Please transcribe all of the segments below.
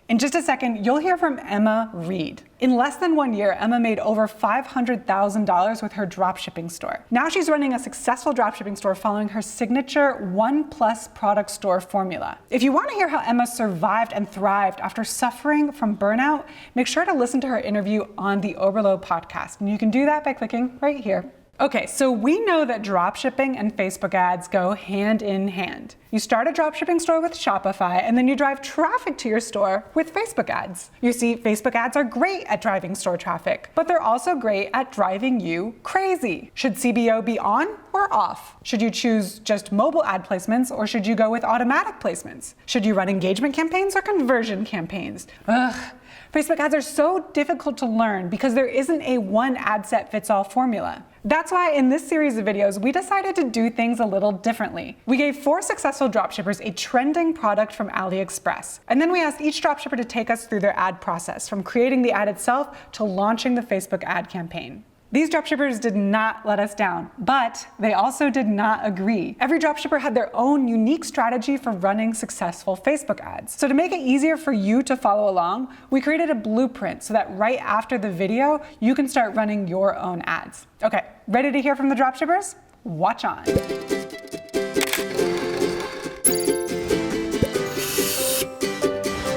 In just a second, you'll hear from Emma Reed. In less than 1 year, Emma made over $500,000 with her dropshipping store. Now she's running a successful dropshipping store following her signature 1+ product store formula. If you want to hear how Emma survived and thrived after suffering from burnout, make sure to listen to her interview on the Oberlo podcast. And you can do that by clicking right here. Okay, so we know that dropshipping and Facebook ads go hand in hand. You start a dropshipping store with Shopify, and then you drive traffic to your store with Facebook ads. You see, Facebook ads are great at driving store traffic, but they're also great at driving you crazy. Should CBO be on or off? Should you choose just mobile ad placements, or should you go with automatic placements? Should you run engagement campaigns or conversion campaigns? Facebook ads are so difficult to learn because there isn't a one ad set fits all formula. That's why in this series of videos, we decided to do things a little differently. We gave 4 successful dropshippers a trending product from AliExpress. And then we asked each dropshipper to take us through their ad process, from creating the ad itself to launching the Facebook ad campaign. These dropshippers did not let us down, but they also did not agree. Every dropshipper had their own unique strategy for running successful Facebook ads. So to make it easier for you to follow along, we created a blueprint so that right after the video, you can start running your own ads. Okay, ready to hear from the dropshippers? Watch on.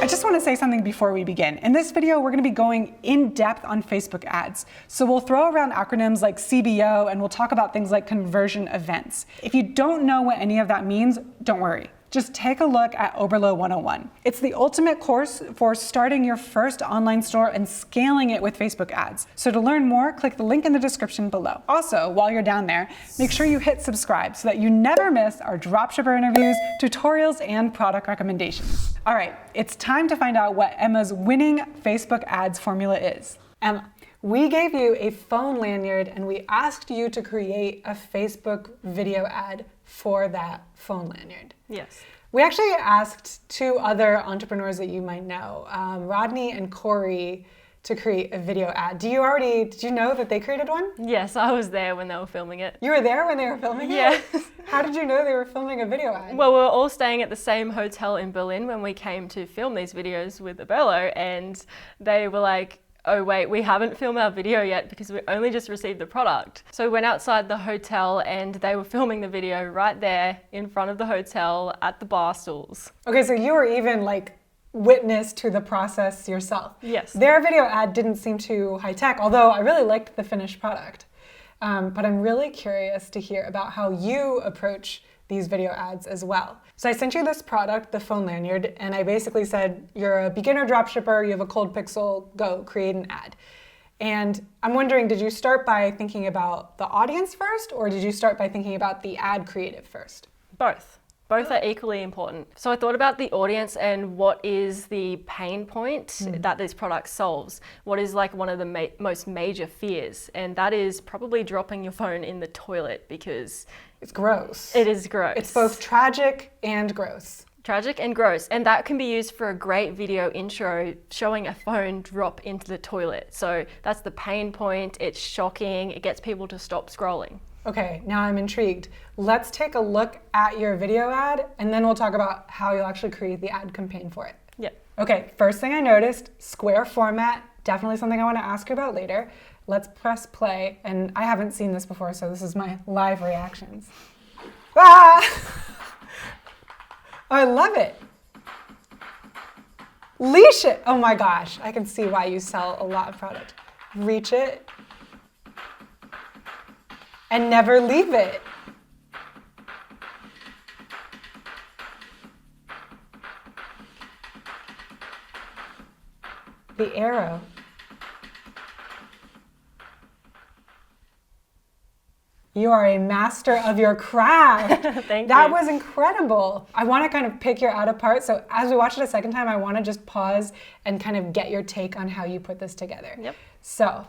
I just want to say something before we begin. In this video, we're going to be going in depth on Facebook ads. So we'll throw around acronyms like CBO, and we'll talk about things like conversion events. If you don't know what any of that means, don't worry. Just take a look at Oberlo 101. It's the ultimate course for starting your first online store and scaling it with Facebook ads. So to learn more, click the link in the description below. Also, while you're down there, make sure you hit subscribe so that you never miss our dropshipper interviews, tutorials, and product recommendations. All right, it's time to find out what Emma's winning Facebook ads formula is. Emma, we gave you a phone lanyard and we asked you to create a Facebook video ad for that phone lanyard. Yes. We actually asked 2 other entrepreneurs that you might know, Rodney and Corey, to create a video ad. Did you know that they created one? Yes, I was there when they were filming it. You were there when they were filming it? Yes. How did you know they were filming a video ad? Well, we were all staying at the same hotel in Berlin when we came to film these videos with Oberlo, and they were like, oh wait, we haven't filmed our video yet because we only just received the product. So we went outside the hotel and they were filming the video right there in front of the hotel at the bar stools. Okay, so you were even like witness to the process yourself. Yes. Their video ad didn't seem too high tech, although I really liked the finished product. But I'm really curious to hear about how you approach these video ads as well. So I sent you this product, the phone lanyard, and I basically said, you're a beginner dropshipper, you have a cold pixel, go create an ad. And I'm wondering, did you start by thinking about the audience first, or did you start by thinking about the ad creative first? Both. Both are equally important. So I thought about the audience and what is the pain point that this product solves. What is like one of the most major fears, and that is probably dropping your phone in the toilet because it's gross. It is gross. It's both tragic and gross. Tragic and gross, and that can be used for a great video intro showing a phone drop into the toilet. So that's the pain point, it's shocking, it gets people to stop scrolling. Okay, now I'm intrigued. Let's take a look at your video ad, and then we'll talk about how you'll actually create the ad campaign for it. Yep. Okay, first thing I noticed, square format, definitely something I want to ask you about later. Let's press play, and I haven't seen this before, so this is my live reactions. Ah! I love it. Leash it. Oh my gosh, I can see why you sell a lot of product. Reach it. And never leave it. The arrow. You are a master of your craft. Thank you. That was incredible. I want to kind of pick your ad apart. So as we watch it a second time, I want to just pause and kind of get your take on how you put this together. Yep. So,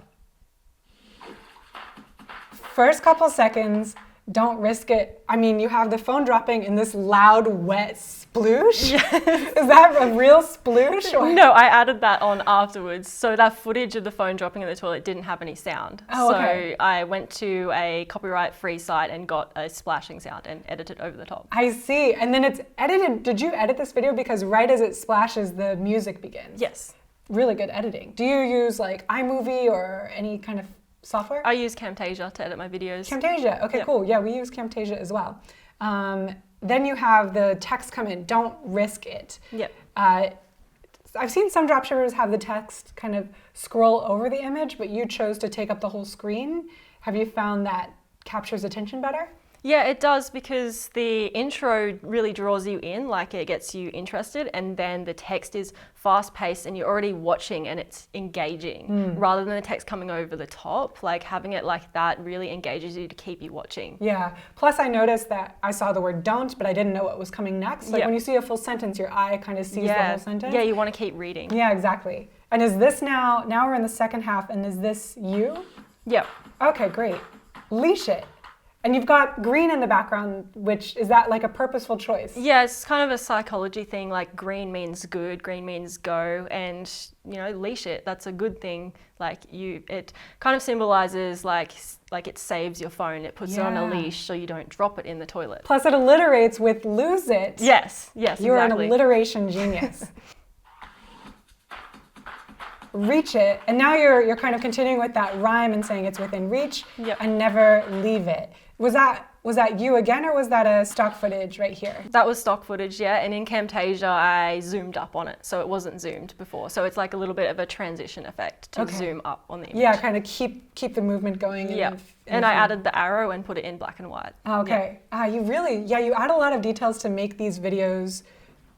first couple seconds, don't risk it. I mean, you have the phone dropping in this loud, wet sploosh. Yes. Is that a real sploosh? Or? No, I added that on afterwards. So that footage of the phone dropping in the toilet didn't have any sound. Oh, okay. So I went to a copyright-free site and got a splashing sound and edited over the top. I see. And then it's edited. Did you edit this video? Because right as it splashes, the music begins. Yes. Really good editing. Do you use like iMovie or any kind of software? I use Camtasia to edit my videos. Camtasia. Okay, Yep. cool. Yeah, we use Camtasia as well. Then you have the text come in. Don't risk it. Yep. I've seen some dropshippers have the text kind of scroll over the image, but you chose to take up the whole screen. Have you found that captures attention better? Yeah, it does, because the intro really draws you in, like it gets you interested, and then the text is fast-paced and you're already watching and it's engaging, rather than the text coming over the top. Like having it like that really engages you to keep you watching. Yeah. Plus I noticed that I saw the word don't, but I didn't know what was coming next. Like Yeah. when you see a full sentence, your eye kind of sees the whole sentence. Yeah, you want to keep reading. Yeah, exactly. And is this now we're in the second half, and is this you? Yep. Okay, great. Leash it. And you've got green in the background, which is that like a purposeful choice? Yeah, it's kind of a psychology thing. Like green means good, green means go, and leash it. That's a good thing. Like it kind of symbolizes like it saves your phone. It puts it on a leash so you don't drop it in the toilet. Plus it alliterates with lose it. Yes, You're exactly. an alliteration genius. Reach it, and now you're kind of continuing with that rhyme and saying it's within reach. Yep. And never leave it. Was that you again, or was that a stock footage right here? That was stock footage, yeah. And in Camtasia, I zoomed up on it, so it wasn't zoomed before. So it's like a little bit of a transition effect to zoom up on the image. Yeah, kind of keep the movement going. Yeah. And I added the arrow and put it in black and white. Okay. Yeah. You add a lot of details to make these videos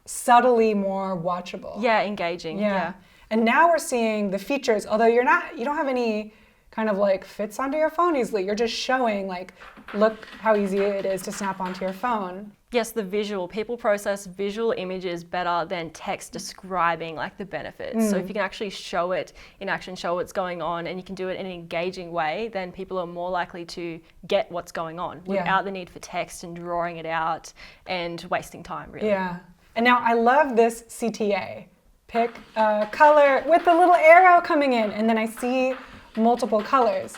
subtly more watchable. Yeah, engaging. Yeah. And now we're seeing the features, although you don't have any kind of like fits onto your phone easily. You're just showing like, look how easy it is to snap onto your phone. Yes, the visual. People process visual images better than text describing like the benefits. So if you can actually show it in action, show what's going on, and you can do it in an engaging way, then people are more likely to get what's going on without the need for text and drawing it out and wasting time, really. Yeah. And now I love this CTA. Pick a color with the little arrow coming in, and then I see multiple colors.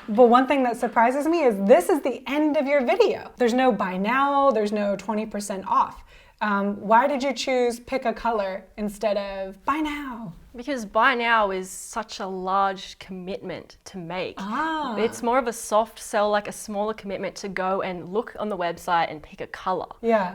But one thing that surprises me is this is the end of your video. There's no buy now, there's no 20% off. Why did you choose pick a color instead of buy now? Because buy now is such a large commitment to make. It's more of a soft sell, like a smaller commitment to go and look on the website and pick a color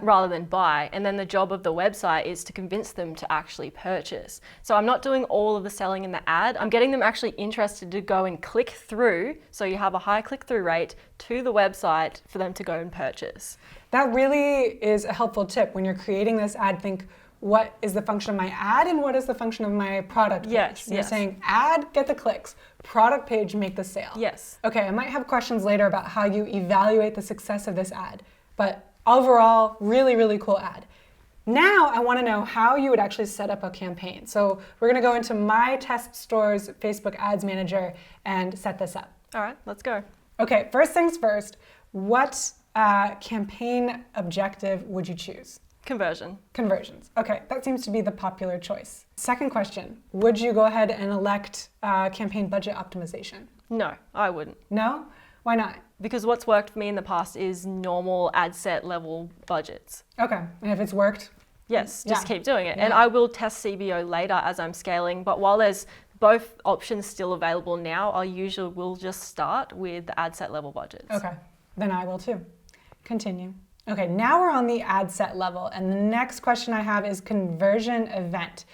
rather than buy. And then the job of the website is to convince them to actually purchase. So I'm not doing all of the selling in the ad. I'm getting them actually interested to go and click through. So you have a high click-through rate to the website for them to go and purchase. That really is a helpful tip. When you're creating this ad, think, what is the function of my ad and what is the function of my product page? Yes, You're saying ad, get the clicks, product page, make the sale. Yes. Okay, I might have questions later about how you evaluate the success of this ad, but overall, really, really cool ad. Now I want to know how you would actually set up a campaign. So we're going to go into My Test Store's Facebook Ads Manager and set this up. All right, let's go. Okay, first things first, what campaign objective would you choose? Conversion. Conversions. Okay, that seems to be the popular choice. Second question, would you go ahead and elect campaign budget optimization? No, I wouldn't. No? Why not? Because what's worked for me in the past is normal ad set level budgets. Okay, and if it's worked? Yes, just keep doing it. Yeah. And I will test CBO later as I'm scaling, but while there's both options still available now, I usually will just start with the ad set level budgets. Okay, then I will too. Continue. Okay, now we're on the ad set level, and the next question I have is conversion event.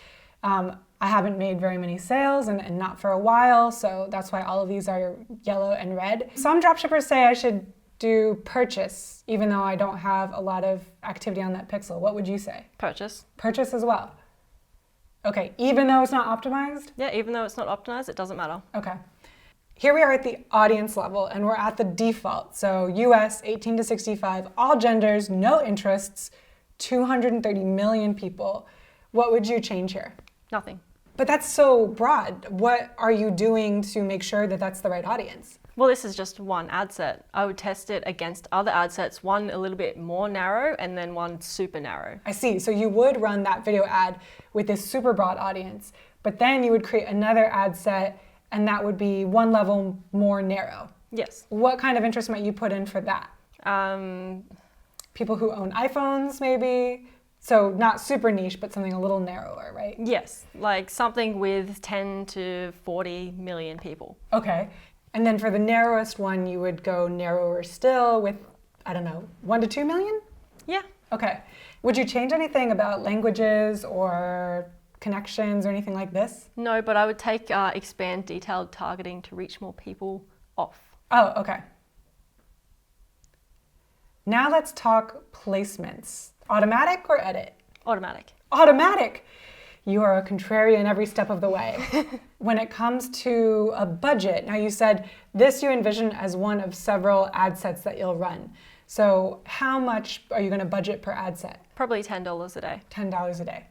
I haven't made very many sales and not for a while, so that's why all of these are yellow and red. Some dropshippers say I should do purchase, even though I don't have a lot of activity on that pixel. What would you say? Purchase. Purchase as well. Okay, even though it's not optimized? Yeah, even though it's not optimized, it doesn't matter. Okay. Here we are at the audience level, and we're at the default. So US 18 to 65, all genders, no interests, 230 million people. What would you change here? Nothing. But that's so broad. What are you doing to make sure that that's the right audience? Well, this is just one ad set. I would test it against other ad sets, one a little bit more narrow and then one super narrow. I see. So you would run that video ad with this super broad audience, but then you would create another ad set and that would be one level more narrow. Yes. What kind of interest might you put in for that? People who own iPhones, maybe? So not super niche, but something a little narrower, right? Yes, like something with 10 to 40 million people. Okay. And then for the narrowest one, you would go narrower still with, I don't know, 1 to 2 million? Yeah. Okay. Would you change anything about languages or connections or anything like this? No, but I would take expand detailed targeting to reach more people off. Oh, okay. Now let's talk placements. Automatic or edit? Automatic. Automatic! You are a contrarian every step of the way. When it comes to a budget, now you said this you envision as one of several ad sets that you'll run. So how much are you going to budget per ad set? Probably $10 a day. $10 a day.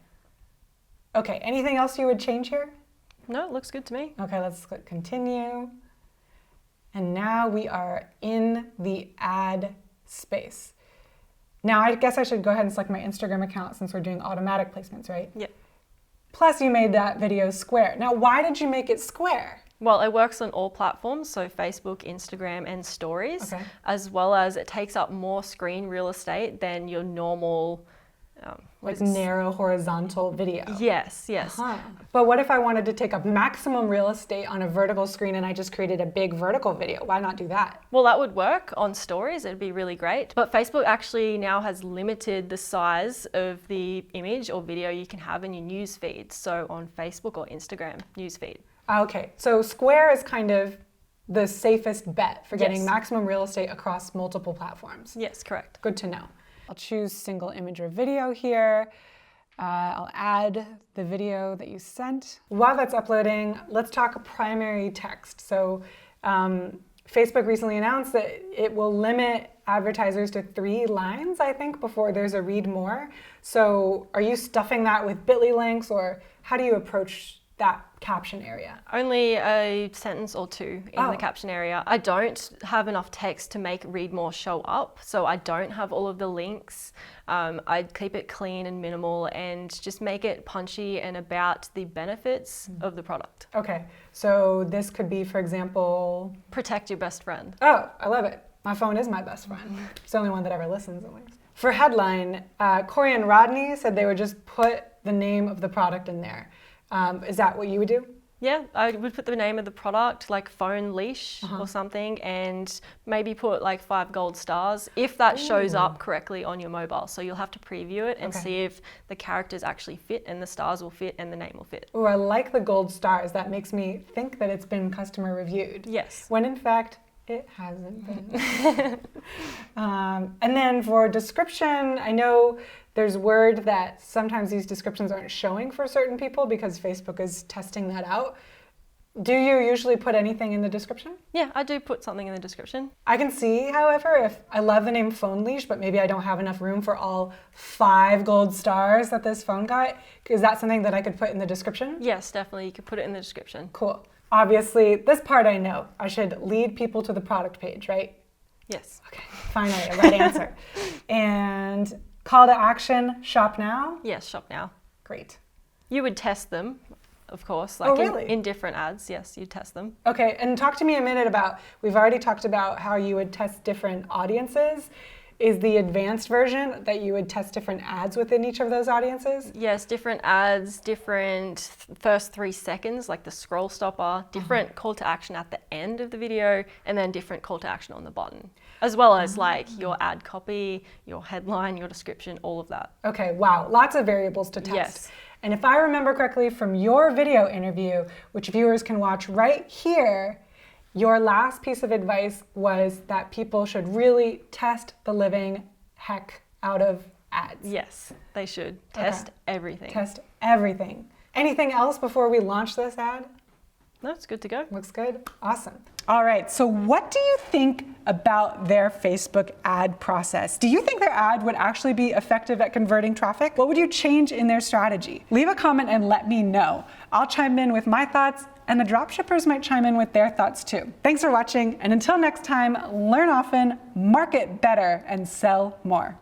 Okay, anything else you would change here? No, it looks good to me. Okay, let's click continue. And now we are in the ad space. Now I guess I should go ahead and select my Instagram account since we're doing automatic placements, right? Yep. Plus you made that video square. Now why did you make it square? Well, it works on all platforms, so Facebook, Instagram, and Stories, Okay. as well as it takes up more screen real estate than your normal, Like narrow horizontal video. Yes, yes. Huh. But what if I wanted to take up maximum real estate on a vertical screen and I just created a big vertical video? Why not do that? Well, that would work on Stories. It'd be really great. But Facebook actually now has limited the size of the image or video you can have in your news feed. So on Facebook or Instagram news feed. Okay, so square is kind of the safest bet for getting Yes. maximum real estate across multiple platforms. Yes, correct. Good to know. I'll choose single image or video here. I'll add the video that you sent. While that's uploading, let's talk primary text. So Facebook recently announced that it will limit advertisers to 3 lines, I think, before there's a read more. So are you stuffing that with bit.ly links, or how do you approach that caption area? Only a sentence or two in Oh. the caption area. I don't have enough text to make read more show up, so I don't have all of the links. I'd keep it clean and minimal and just make it punchy and about the benefits of the product. Okay, so this could be, for example, Protect your best friend. oh, I love it. My phone is my best friend. It's the only one that ever listens, at least. For headline, Corey and Rodney said they would just put the name of the product in there. Is that what you would do? Yeah, I would put the name of the product, like phone leash or something, and maybe put like 5 gold stars if that shows up correctly on your mobile. So you'll have to preview it and Okay. see if the characters actually fit and the stars will fit and the name will fit. Ooh, I like the gold stars. That makes me think that it's been customer reviewed. Yes. When in fact, it hasn't been. And then for description, I know there's word that sometimes these descriptions aren't showing for certain people because Facebook is testing that out. Do you usually put anything in the description? Yeah, I do put something in the description. I can see, however, if I love the name Phone Leash, but maybe I don't have enough room for all 5 gold stars that this phone got. Is that something that I could put in the description? Yes, definitely. You could put it in the description. Cool. Obviously, this part I know. I should lead people to the product page, right? Yes. Okay, finally, a right answer. And call to action, shop now? Yes, shop now. Great. You would test them, of course, Oh, like really? in different ads. Yes, you test them. Okay, and talk to me a minute about, we've already talked about how you would test different audiences. Is the advanced version that you would test different ads within each of those audiences? Yes, different ads, different first 3 seconds, like the scroll stopper, different call to action at the end of the video, and then different call to action on the button, as well as like your ad copy, your headline, your description, all of that. Okay, wow, lots of variables to test. Yes. And if I remember correctly from your video interview, which viewers can watch right here, your last piece of advice was that people should really test the living heck out of ads. Yes, they should test everything. Test everything. Anything else before we launch this ad? No, it's good to go. Looks good. Awesome. All right, so what do you think about their Facebook ad process? Do you think their ad would actually be effective at converting traffic? What would you change in their strategy? Leave a comment and let me know. I'll chime in with my thoughts And the dropshippers might chime in with their thoughts too. Thanks for watching, and until next time, learn often, market better, and sell more.